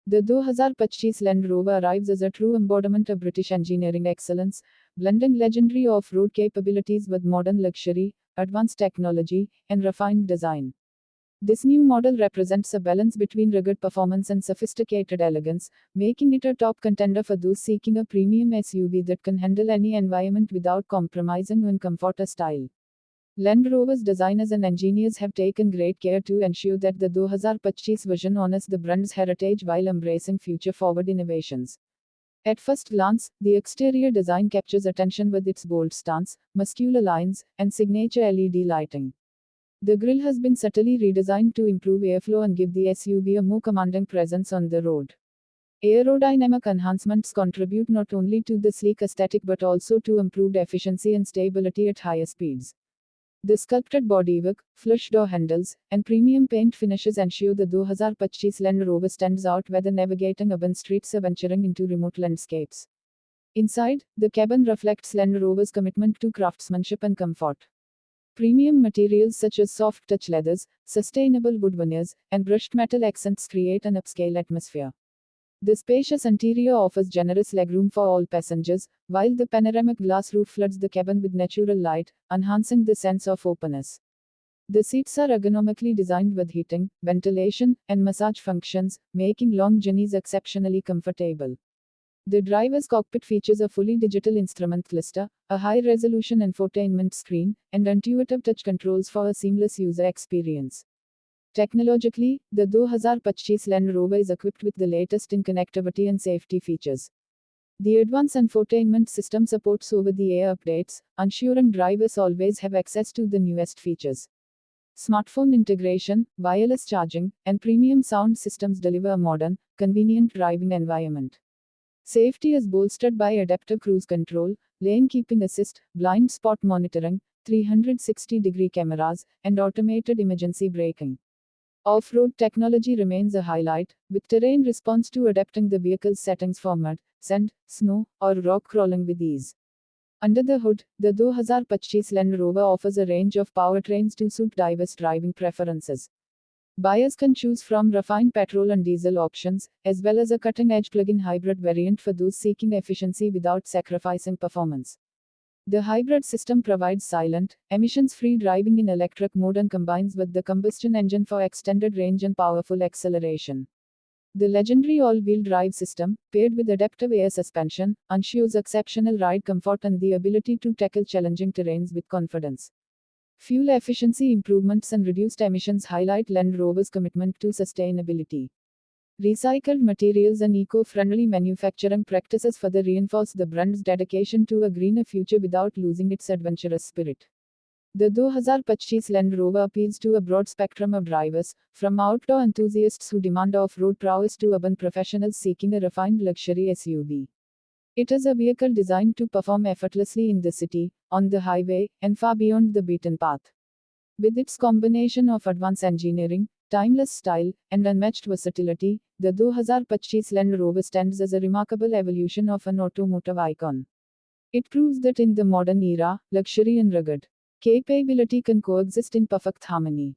The 2025 Land Rover arrives as a true embodiment of British engineering excellence, blending legendary off-road capabilities with modern luxury, advanced technology, and refined design. This new model represents a balance between rugged performance and sophisticated elegance, making it a top contender for those seeking a premium SUV that can handle any environment without compromising on comfort or style. Land Rover's designers and engineers have taken great care to ensure that the 2025 version honors the brand's heritage while embracing future-forward innovations. At first glance, the exterior design captures attention with its bold stance, muscular lines, and signature LED lighting. The grille has been subtly redesigned to improve airflow and give the SUV a more commanding presence on the road. Aerodynamic enhancements contribute not only to the sleek aesthetic but also to improved efficiency and stability at higher speeds. The sculpted bodywork, flush door handles, and premium paint finishes ensure the 2025 Land Rover stands out whether navigating urban streets or venturing into remote landscapes. Inside, the cabin reflects Land Rover's commitment to craftsmanship and comfort. Premium materials such as soft touch leathers, sustainable wood veneers, and brushed metal accents create an upscale atmosphere. The spacious interior offers generous legroom for all passengers, while the panoramic glass roof floods the cabin with natural light, enhancing the sense of openness. The seats are ergonomically designed with heating, ventilation, and massage functions, making long journeys exceptionally comfortable. The driver's cockpit features a fully digital instrument cluster, a high-resolution infotainment screen, and intuitive touch controls for a seamless user experience. Technologically, the 2025 Land Rover is equipped with the latest in connectivity and safety features. The advanced infotainment system supports over-the-air updates, ensuring drivers always have access to the newest features. Smartphone integration, wireless charging, and premium sound systems deliver a modern, convenient driving environment. Safety is bolstered by adaptive cruise control, lane keeping assist, blind spot monitoring, 360-degree cameras, and automated emergency braking. Off-road technology remains a highlight, with terrain response to adapting the vehicle's settings for mud, sand, snow, or rock crawling with ease. Under the hood, the 2025 Land Rover offers a range of powertrains to suit diverse driving preferences. Buyers can choose from refined petrol and diesel options, as well as a cutting-edge plug-in hybrid variant for those seeking efficiency without sacrificing performance. The hybrid system provides silent, emissions-free driving in electric mode and combines with the combustion engine for extended range and powerful acceleration. The legendary all-wheel drive system, paired with adaptive air suspension, ensures exceptional ride comfort and the ability to tackle challenging terrains with confidence. Fuel efficiency improvements and reduced emissions highlight Land Rover's commitment to sustainability. Recycled materials and eco-friendly manufacturing practices further reinforce the brand's dedication to a greener future without losing its adventurous spirit. The 2025 Land Rover appeals to a broad spectrum of drivers, from outdoor enthusiasts who demand off-road prowess to urban professionals seeking a refined luxury SUV. It is a vehicle designed to perform effortlessly in the city, on the highway, and far beyond the beaten path. With its combination of advanced engineering, timeless style, and unmatched versatility, the 2025 Land Rover stands as a remarkable evolution of an automotive icon. It proves that in the modern era, luxury and rugged capability can coexist in perfect harmony.